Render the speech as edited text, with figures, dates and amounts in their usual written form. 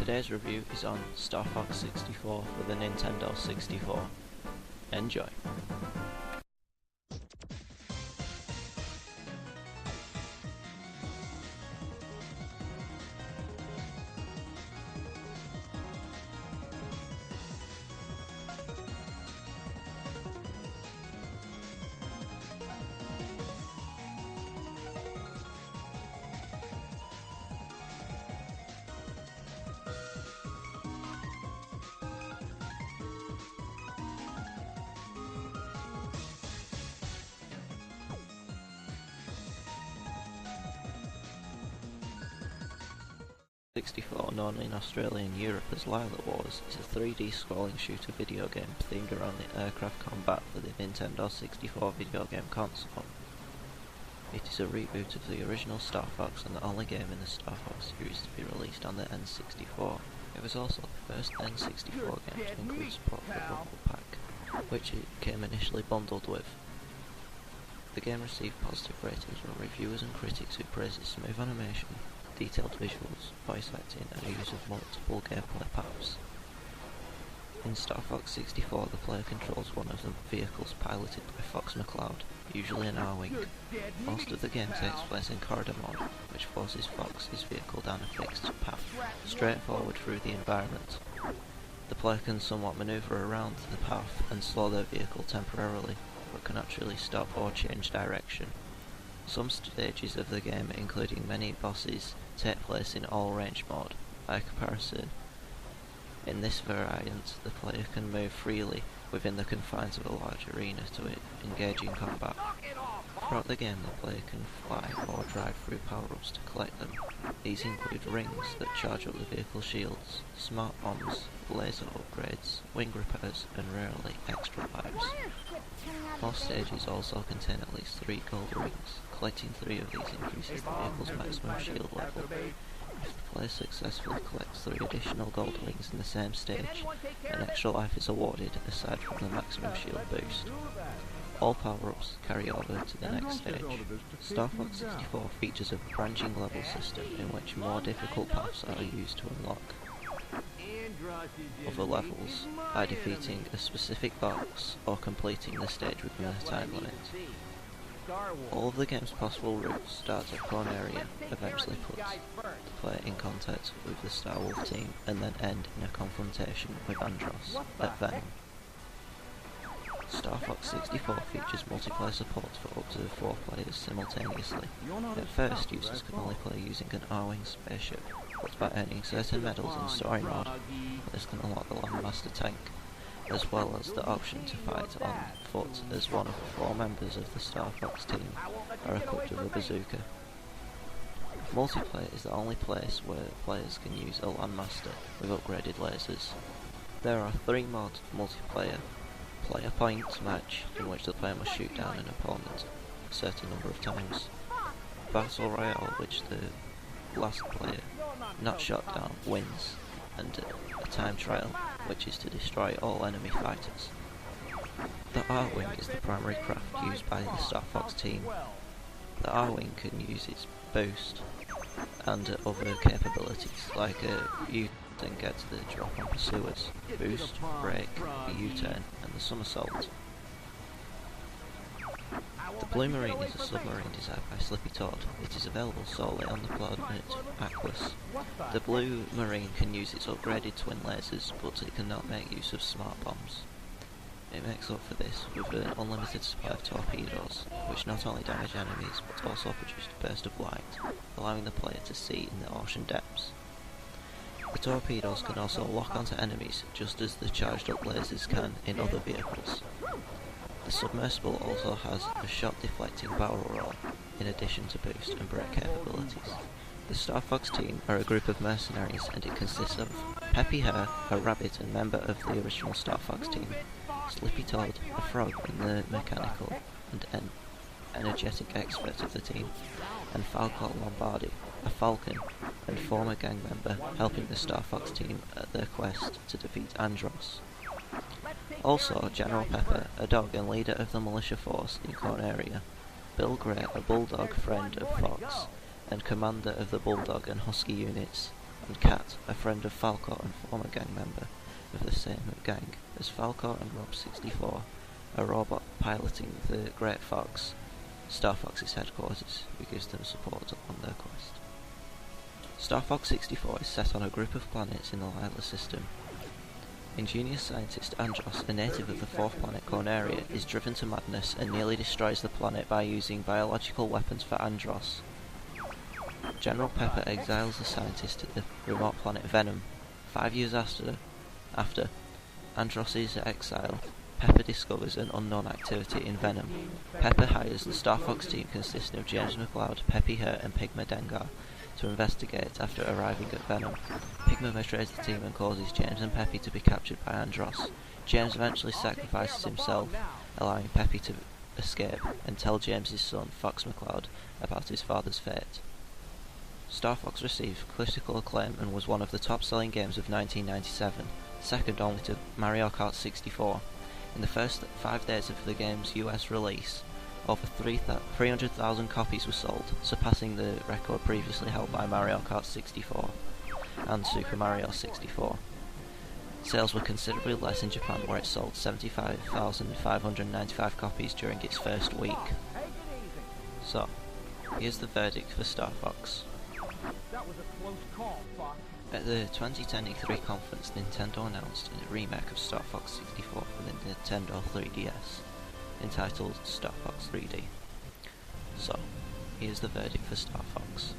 Today's review is on Star Fox 64 for the Nintendo 64. Enjoy! N64, known in Australia and Europe as Lilac Wars, is a 3D scrolling shooter video game themed around the aircraft combat for the Nintendo 64 video game console. It is a reboot of the original Star Fox and the only game in the Star Fox series to be released on the N64. It was also the first N64 game to include support for the Rumble Pack, which it came initially bundled with. The game received positive ratings from reviewers and critics who praised its smooth animation, detailed visuals, voice acting, and the use of multiple gameplay paths. In Star Fox 64, the player controls one of the vehicles piloted by Fox McCloud, usually an R-Wing. Most of the game takes place in corridor mode, which forces Fox's vehicle down a fixed path, straight forward through the environment. The player can somewhat maneuver around the path and slow their vehicle temporarily, but can actually stop or change direction. Some stages of the game, including many bosses, take place in all range mode. By comparison, in this variant, the player can move freely within the confines of a large arena to engage in combat. Throughout the game, the player can fly or drive through power-ups to collect them. These include rings that charge up the vehicle shields, smart bombs, laser upgrades, wing repairs, and rarely extra lives. Most stages also contain at least 3 gold rings. Collecting 3 of these increases the vehicle's maximum shield level. If the player successfully collects 3 additional gold rings in the same stage, an extra life is awarded aside from the maximum shield boost. All power-ups carry over to the next stage. Star Fox 64 features a branching level system in which more difficult paths are used to unlock other levels by defeating a specific boss or completing the stage within a time limit. All of the game's possible routes start at Cornerian, eventually puts the player in contact with the Star Wolf team, and then end in a confrontation with Andross at Venom. Star Fox 64 features multiplayer support for up to 4 players simultaneously. At first, users can only play using an R-Wing spaceship, but by earning certain medals in story mode, players can unlock the Landmaster tank, as well as the option to fight on foot as one of the 4 members of the Star Fox team are equipped with a bazooka. Multiplayer is the only place where players can use a Landmaster with upgraded lasers. There are 3 modes of multiplayer: Player Point match, in which the player must shoot down an opponent a certain number of times; Battle Royale, which the last player not shot down wins; and a time trial, which is to destroy all enemy fighters. The R-Wing is the primary craft used by the Star Fox team. The R-Wing can use its boost and other capabilities, like you can get the drop on pursuers, boost, brake, the U-turn, and the somersault. The Blue Marine is a submarine designed by Slippy. It is available solely on the planet Aquas. The Blue Marine can use its upgraded twin lasers, but it cannot make use of smart bombs. It makes up for this with an unlimited supply of torpedoes, which not only damage enemies, but also produce a burst of light, allowing the player to see in the ocean depths. The torpedoes can also lock onto enemies, just as the charged up lasers can in other vehicles. The submersible also has a shot deflecting barrel roll, in addition to boost and brake capabilities. The Star Fox team are a group of mercenaries, and it consists of Peppy, a rabbit and member of the original Star Fox team; Slippy, a frog and the mechanical and energetic expert of the team; and Falco, a falcon and former gang member, helping the Star Fox team at their quest to defeat Andross. Also, General Pepper, a dog and leader of the militia force in Cornerian; Bill Grey, a bulldog friend of Fox, and commander of the bulldog and husky units; and Cat, a friend of Falco and former gang member of the same gang as Falco and Rob64, a robot piloting the Great Fox, Star Fox's headquarters, who gives them support on their quest. Star Fox 64 is set on a group of planets in the Lila system. Ingenious scientist Andross, a native of the fourth planet Cornerian, is driven to madness and nearly destroys the planet by using biological weapons for Andross. General Pepper exiles the scientist to the remote planet Venom. 5 years after Andross's exile, Pepper discovers an unknown activity in Venom. Pepper hires the Star Fox team consisting of James McLeod, Peppy Hurt and Pigma Dengar to investigate after arriving at Venom. Pigma betrays the team and causes James and Peppy to be captured by Andross. James eventually sacrifices himself, allowing Peppy to escape and tell James's son, Fox McLeod, about his father's fate. Star Fox received critical acclaim and was one of the top-selling games of 1997, second only to Mario Kart 64. In the first 5 days of the game's US release, over 300,000 copies were sold, surpassing the record previously held by Mario Kart 64 and Super Mario 64. Sales were considerably less in Japan, where it sold 75,595 copies during its first week. So, here's the verdict for Star Fox. At the 2010 E3 conference, Nintendo announced a remake of Star Fox 64 for the Nintendo 3DS, entitled Star Fox 3D. So, here's the verdict for Star Fox.